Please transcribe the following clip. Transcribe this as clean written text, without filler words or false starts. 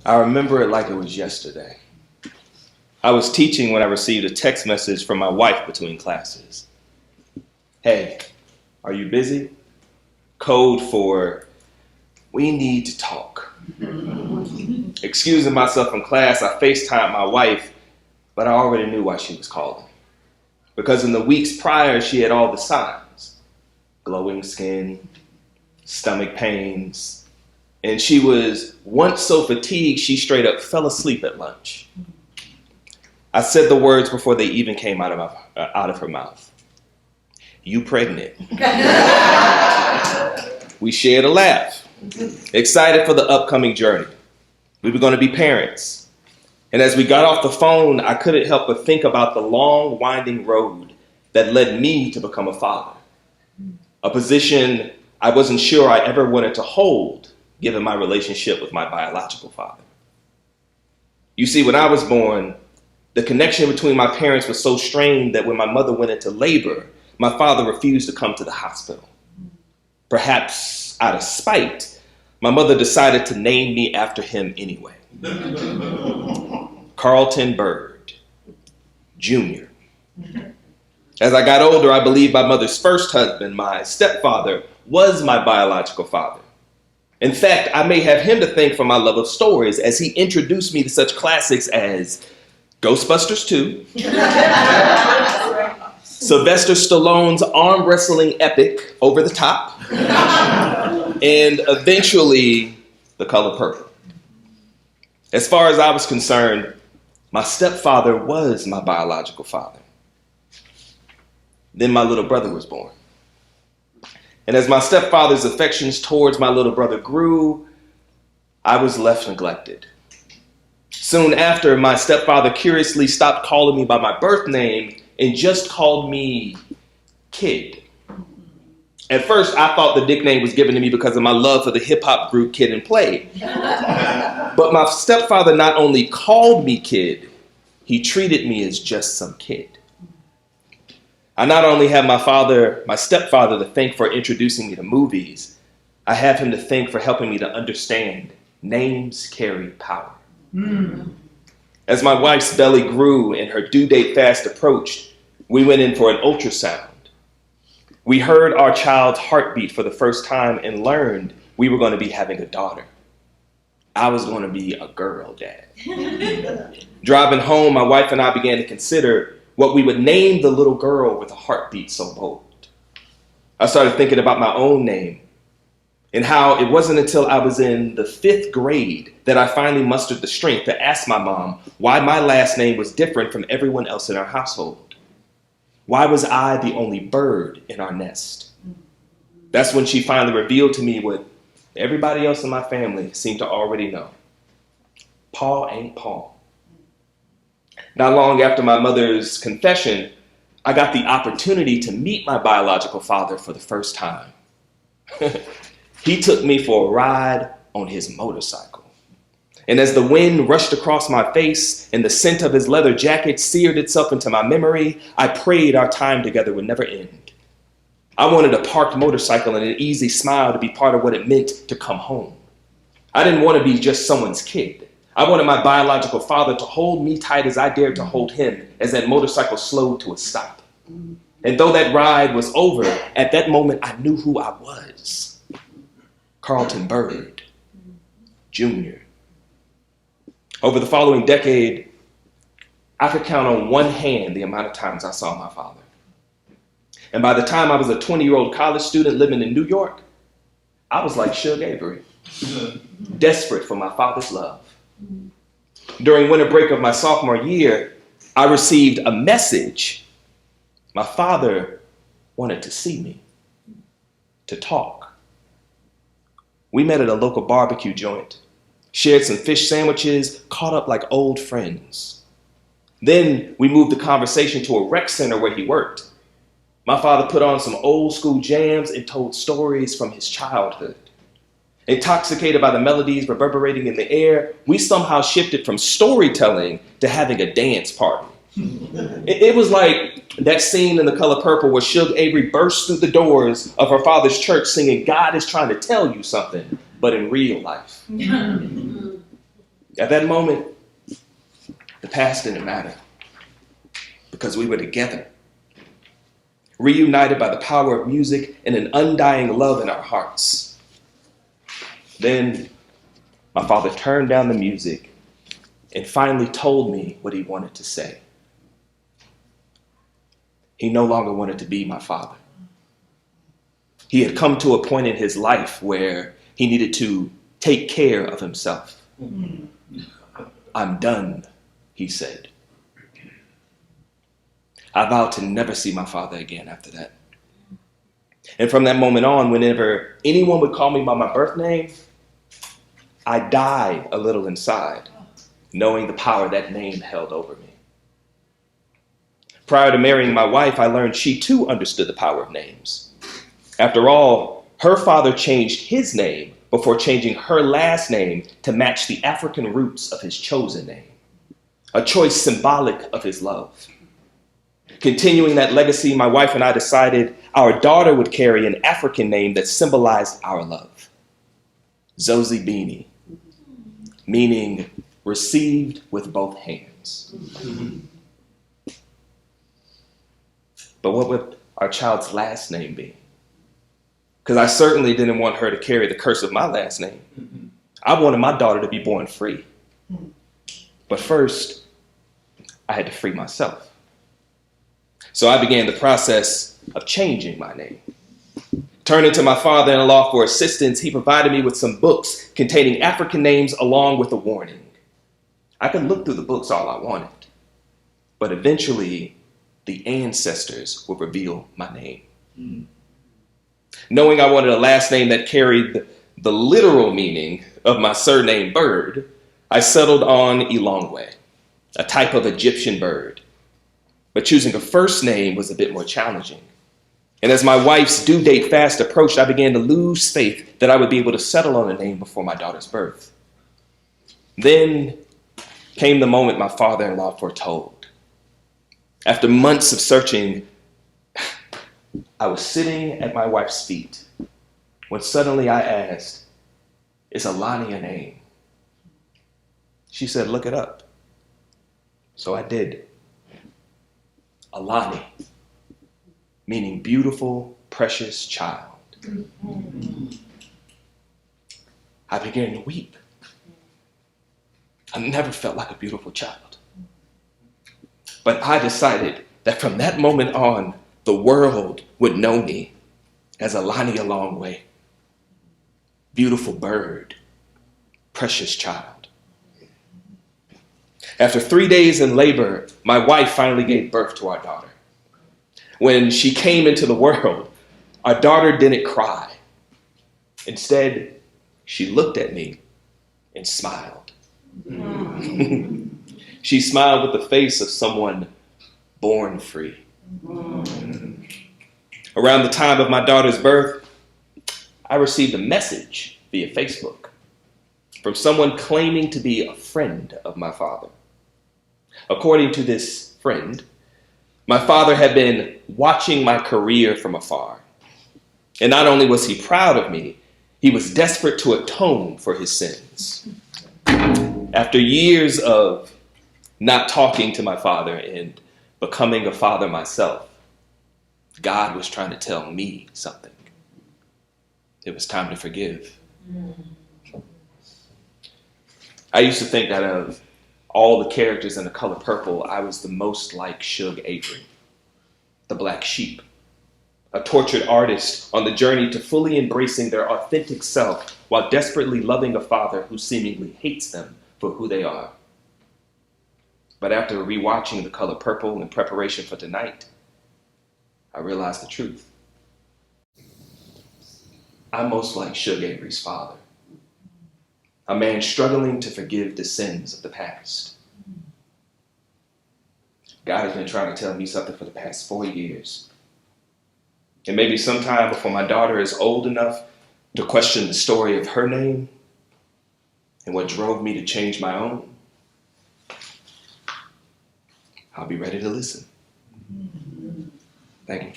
I remember it like it was yesterday. I was teaching when I received a text message from my wife between classes. Hey, are you busy? Code for, we need to talk. Excusing myself from class, I FaceTimed my wife, but I already knew why she was calling. Because in the weeks prior, she had all the signs. Glowing skin, stomach pains, and she was once so fatigued she straight up fell asleep at lunch. I said the words before they even came out of her mouth. You pregnant? We shared a laugh, excited for the upcoming journey. We were going to be parents. And as we got off the phone, I couldn't help but think about the long, winding road that led me to become a father. A position I wasn't sure I ever wanted to hold, given my relationship with my biological father. You see, when I was born, the connection between my parents was so strained that when my mother went into labor, my father refused to come to the hospital. Perhaps out of spite, my mother decided to name me after him anyway. Carlton Bird, Jr. As I got older, I believed my mother's first husband, my stepfather, was my biological father. In fact, I may have him to thank for my love of stories, as he introduced me to such classics as Ghostbusters 2, Sylvester Stallone's arm wrestling epic, Over the Top, and eventually The Color Purple. As far as I was concerned, my stepfather was my biological father. Then my little brother was born. And as my stepfather's affections towards my little brother grew, I was left neglected. Soon after, my stepfather curiously stopped calling me by my birth name and just called me Kid. At first, I thought the nickname was given to me because of my love for the hip-hop group Kid and Play. But my stepfather not only called me Kid, he treated me as just some kid. I not only have my stepfather to thank for introducing me to movies, I have him to thank for helping me to understand names carry power. As my wife's belly grew and her due date fast approached, we went in for an ultrasound. We heard our child's heartbeat for the first time and learned we were going to be having a daughter. I was going to be a girl dad. Driving home, my wife and I began to consider what we would name the little girl with a heartbeat so bold. I started thinking about my own name and how it wasn't until I was in the 5th grade that I finally mustered the strength to ask my mom why my last name was different from everyone else in our household. Why was I the only bird in our nest? That's when she finally revealed to me what everybody else in my family seemed to already know. Paul ain't Paul. Not long after my mother's confession, I got the opportunity to meet my biological father for the first time. He took me for a ride on his motorcycle. And as the wind rushed across my face and the scent of his leather jacket seared itself into my memory, I prayed our time together would never end. I wanted a parked motorcycle and an easy smile to be part of what it meant to come home. I didn't want to be just someone's kid. I wanted my biological father to hold me tight as I dared to hold him as that motorcycle slowed to a stop. And though that ride was over, at that moment I knew who I was. Carlton Bird, Jr. Over the following decade, I could count on one hand the amount of times I saw my father. And by the time I was a 20-year-old college student living in New York, I was like Shug Avery, desperate for my father's love. During winter break of my sophomore year, I received a message. My father wanted to see me, to talk. We met at a local barbecue joint, shared some fish sandwiches, caught up like old friends. Then we moved the conversation to a rec center where he worked. My father put on some old school jams and told stories from his childhood. Intoxicated by the melodies reverberating in the air, we somehow shifted from storytelling to having a dance party. It was like that scene in The Color Purple where Shug Avery burst through the doors of her father's church singing, "God is trying to tell you something," but in real life. At that moment, the past didn't matter because we were together, reunited by the power of music and an undying love in our hearts. Then my father turned down the music and finally told me what he wanted to say. He no longer wanted to be my father. He had come to a point in his life where he needed to take care of himself. I'm done, he said. I vowed to never see my father again after that. And from that moment on, whenever anyone would call me by my birth name, I died a little inside, knowing the power that name held over me. Prior to marrying my wife, I learned she too understood the power of names. After all, her father changed his name before changing her last name to match the African roots of his chosen name, a choice symbolic of his love. Continuing that legacy, my wife and I decided our daughter would carry an African name that symbolized our love, Zozie Beanie, meaning received with both hands. But what would our child's last name be? Because I certainly didn't want her to carry the curse of my last name. I wanted my daughter to be born free. But first, I had to free myself. So I began the process of changing my name. Turning to my father-in-law for assistance, he provided me with some books containing African names along with a warning. I could look through the books all I wanted, but eventually the ancestors would reveal my name. Knowing I wanted a last name that carried the literal meaning of my surname Bird, I settled on iLongwe, a type of Egyptian bird. But choosing a first name was a bit more challenging. And as my wife's due date fast approached, I began to lose faith that I would be able to settle on a name before my daughter's birth. Then came the moment my father-in-law foretold. After months of searching, I was sitting at my wife's feet when suddenly I asked, "Is Alani a name?" She said, "Look it up." So I did. Alani, meaning beautiful, precious child. I began to weep. I never felt like a beautiful child. But I decided that from that moment on, the world would know me as Alani iLongwe, beautiful bird, precious child. After 3 days in labor, my wife finally gave birth to our daughter. When she came into the world, our daughter didn't cry. Instead, she looked at me and smiled. She smiled with the face of someone born free. Around the time of my daughter's birth, I received a message via Facebook from someone claiming to be a friend of my father. According to this friend, my father had been watching my career from afar. And not only was he proud of me, he was desperate to atone for his sins. After years of not talking to my father and becoming a father myself, God was trying to tell me something. It was time to forgive. I used to think that of all the characters in The Color Purple, I was the most like Shug Avery, the black sheep, a tortured artist on the journey to fully embracing their authentic self while desperately loving a father who seemingly hates them for who they are. But after rewatching The Color Purple in preparation for tonight, I realized the truth. I'm most like Shug Avery's father, a man struggling to forgive the sins of the past. God has been trying to tell me something for the past 4 years. And maybe sometime before my daughter is old enough to question the story of her name and what drove me to change my own, I'll be ready to listen. Thank you.